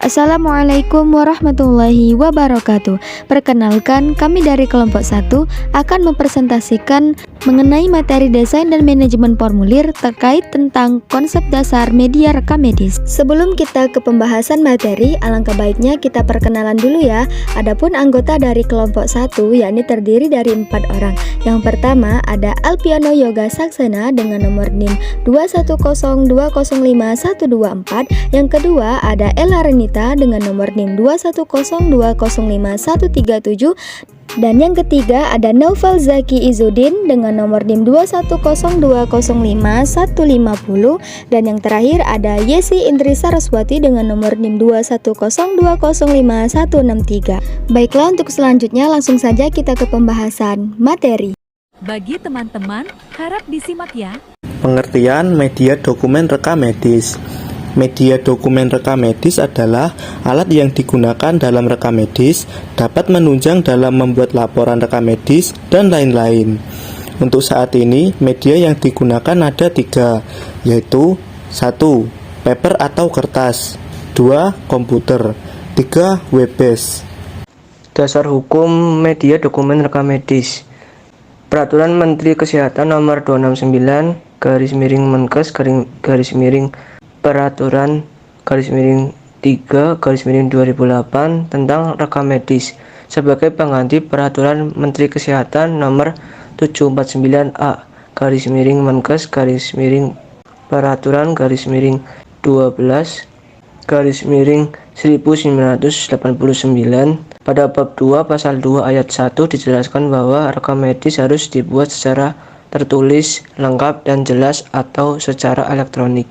Assalamualaikum warahmatullahi wabarakatuh. Perkenalkan, kami dari kelompok 1 akan mempresentasikan mengenai materi desain dan manajemen formulir terkait tentang konsep dasar media rekam medis. Sebelum kita ke pembahasan materi, alangkah baiknya kita perkenalan dulu ya. Adapun anggota dari kelompok 1 yakni terdiri dari 4 orang. Yang pertama ada Alpiano Yoga Saksena dengan nomor NIM 210205124. Yang kedua ada Ella Renita dengan nomor NIM 210205137. Dan yang ketiga ada Naufal Zaki Izudin dengan nomor NIM 210205150. Dan yang terakhir ada Yesi Indri Saraswati dengan nomor NIM 210205163. Baiklah, untuk selanjutnya langsung saja kita ke pembahasan materi. Bagi teman-teman, harap disimak ya. Pengertian media dokumen rekam medis. Media dokumen rekam medis adalah alat yang digunakan dalam rekam medis, dapat menunjang dalam membuat laporan rekam medis, dan lain-lain. Untuk saat ini, media yang digunakan ada 3, yaitu 1. Paper atau kertas, 2. Komputer, 3. Web-based. Dasar hukum media dokumen rekam medis. Peraturan Menteri Kesehatan Nomor 269/Menkes Peraturan /3/2008 tentang rekam medis sebagai pengganti Peraturan Menteri Kesehatan Nomor 749/Menkes Peraturan /12/1989. Pada bab 2 pasal 2 ayat 1 dijelaskan bahwa rekam medis harus dibuat secara tertulis, lengkap dan jelas atau secara elektronik.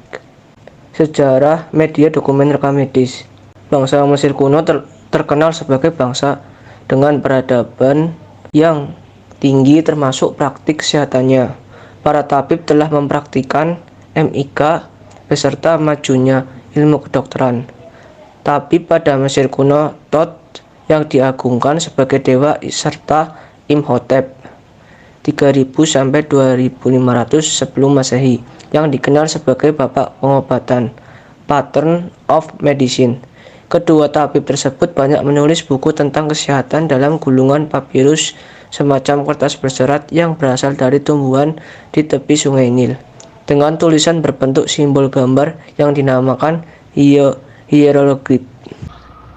Sejarah media dokumen rekam medis. Bangsa Mesir kuno terkenal sebagai bangsa dengan peradaban yang tinggi termasuk praktik kesehatannya. Para tabib telah mempraktikkan MIK beserta majunya ilmu kedokteran. Tabib pada Mesir kuno Thoth yang diagungkan sebagai dewa serta Imhotep 3000 sampai 2500 sebelum Masehi yang dikenal sebagai bapak pengobatan, Patron of Medicine. Kedua tabib tersebut banyak menulis buku tentang kesehatan dalam gulungan papirus, semacam kertas berserat yang berasal dari tumbuhan di tepi sungai Nil, dengan tulisan berbentuk simbol gambar yang dinamakan hieroglif.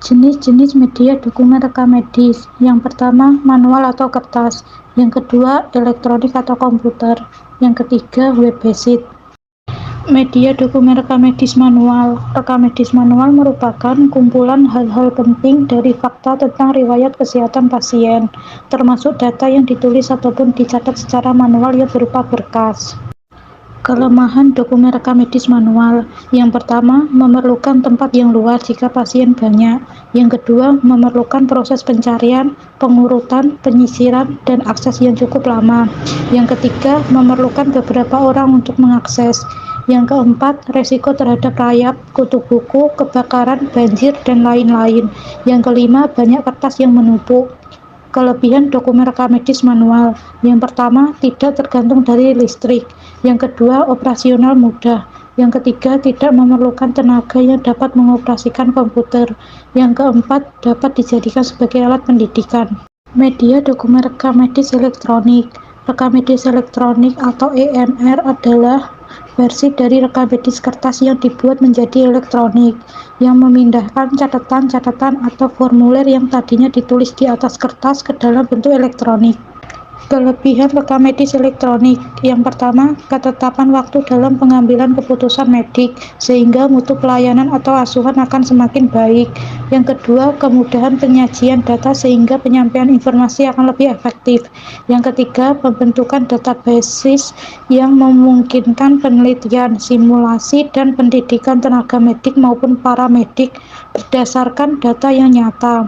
Jenis-jenis media dokumen rekam medis. Yang pertama, manual atau kertas. Yang kedua, elektronik atau komputer. Yang ketiga, web-based. Media dokumen rekam medis manual. Rekam medis manual merupakan kumpulan hal-hal penting dari fakta tentang riwayat kesehatan pasien, termasuk data yang ditulis ataupun dicatat secara manual yang berupa berkas. Kelemahan dokumen rekam medis manual. Yang pertama, memerlukan tempat yang luas jika pasien banyak. Yang kedua, memerlukan proses pencarian, pengurutan, penyisiran, dan akses yang cukup lama. Yang ketiga, memerlukan beberapa orang untuk mengakses. Yang keempat, resiko terhadap rayap, kutu buku, kebakaran, banjir, dan lain-lain. Yang kelima, banyak kertas yang menumpuk. Kelebihan dokumen rekam medis manual. Yang pertama, tidak tergantung dari listrik. Yang kedua, operasional mudah. Yang ketiga, tidak memerlukan tenaga yang dapat mengoperasikan komputer. Yang keempat, dapat dijadikan sebagai alat pendidikan. Media dokumen rekam medis elektronik. Rekam medis elektronik atau EMR adalah versi dari rekam medis kertas yang dibuat menjadi elektronik, yang memindahkan catatan-catatan atau formulir yang tadinya ditulis di atas kertas ke dalam bentuk elektronik. Kelebihan rekam medis elektronik. Yang pertama, ketetapan waktu dalam pengambilan keputusan medik, sehingga mutu pelayanan atau asuhan akan semakin baik. Yang kedua, kemudahan penyajian data sehingga penyampaian informasi akan lebih efektif. Yang ketiga, pembentukan database yang memungkinkan penelitian, simulasi, dan pendidikan tenaga medik maupun paramedik berdasarkan data yang nyata.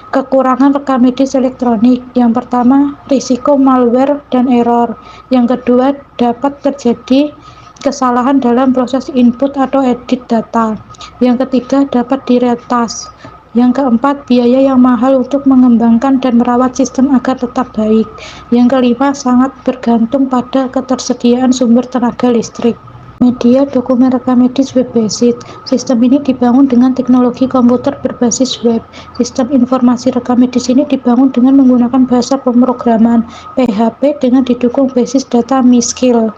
Kekurangan rekam medis elektronik. Yang pertama, risiko malware dan error. Yang kedua, dapat terjadi kesalahan dalam proses input atau edit data. Yang ketiga, dapat diretas. Yang keempat, biaya yang mahal untuk mengembangkan dan merawat sistem agar tetap baik. Yang kelima, sangat bergantung pada ketersediaan sumber tenaga listrik. Media dokumen rekam medis web based. Sistem ini dibangun dengan teknologi komputer berbasis web. Sistem informasi rekam medis ini dibangun dengan menggunakan bahasa pemrograman PHP dengan didukung basis data MySQL.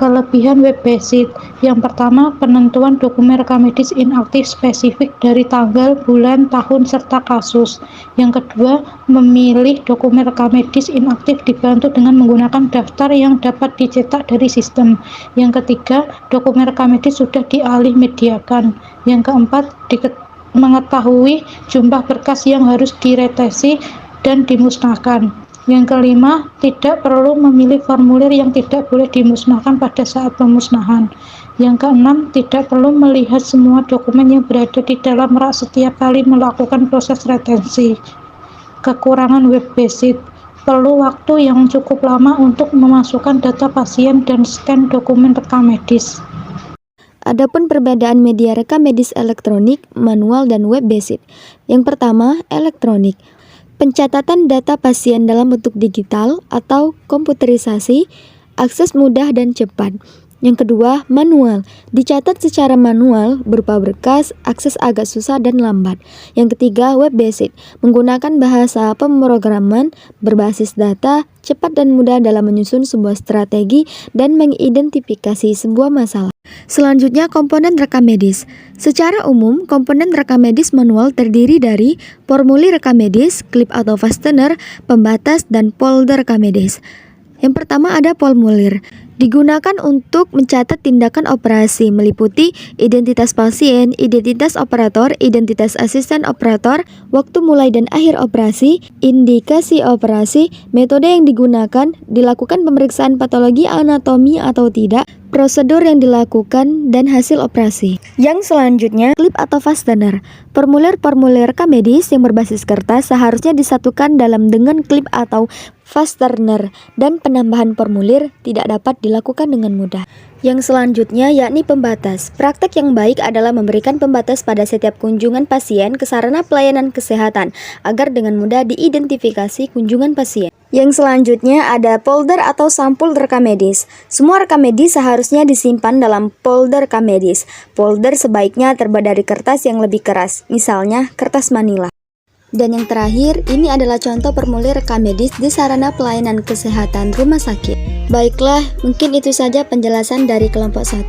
Kelebihan web based. Yang pertama, penentuan dokumen rekam medis inaktif spesifik dari tanggal, bulan, tahun, serta kasus. Yang kedua, memilih dokumen rekam medis inaktif dibantu dengan menggunakan daftar yang dapat dicetak dari sistem. Yang ketiga, dokumen rekam medis sudah dialih mediakan. Yang keempat, mengetahui jumlah berkas yang harus diretesi dan dimusnahkan. Yang kelima, tidak perlu memilih formulir yang tidak boleh dimusnahkan pada saat pemusnahan. Yang keenam, tidak perlu melihat semua dokumen yang berada di dalam rak setiap kali melakukan proses retensi. Kekurangan web based. Perlu waktu yang cukup lama untuk memasukkan data pasien dan scan dokumen rekam medis. Adapun perbedaan media rekam medis elektronik, manual, dan web based. Yang pertama, elektronik. Pencatatan data pasien dalam bentuk digital atau komputerisasi, akses mudah dan cepat. Yang kedua, manual. Dicatat secara manual, berupa berkas, akses agak susah dan lambat. Yang ketiga, web based. Menggunakan bahasa pemrograman, berbasis data, cepat dan mudah dalam menyusun sebuah strategi dan mengidentifikasi sebuah masalah. Selanjutnya, komponen rekam medis. Secara umum, komponen rekam medis manual terdiri dari formulir rekam medis, klip atau fastener, pembatas, dan folder rekam medis. Yang pertama ada formulir. Digunakan untuk mencatat tindakan operasi meliputi identitas pasien, identitas operator, identitas asisten operator, waktu mulai dan akhir operasi, indikasi operasi, metode yang digunakan, dilakukan pemeriksaan patologi anatomi atau tidak, prosedur yang dilakukan, dan hasil operasi. Yang selanjutnya, klip atau fastener. Formulir-formulir rekam medis yang berbasis kertas seharusnya disatukan dalam dengan klip atau fastener, dan penambahan formulir tidak dapat dilakukan dengan mudah. Yang selanjutnya yakni pembatas. Praktek yang baik adalah memberikan pembatas pada setiap kunjungan pasien ke sarana pelayanan kesehatan agar dengan mudah diidentifikasi kunjungan pasien. Yang selanjutnya ada folder atau sampul rekam medis. Semua rekam medis seharusnya disimpan dalam folder rekam medis. Folder sebaiknya terbuat dari kertas yang lebih keras, misalnya kertas manila. Dan yang terakhir, ini adalah contoh formulir rekam medis di sarana pelayanan kesehatan rumah sakit. Baiklah, mungkin itu saja penjelasan dari kelompok 1.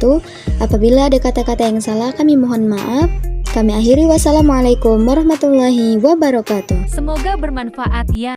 Apabila ada kata-kata yang salah, kami mohon maaf. Kami akhiri, wassalamualaikum warahmatullahi wabarakatuh. Semoga bermanfaat ya.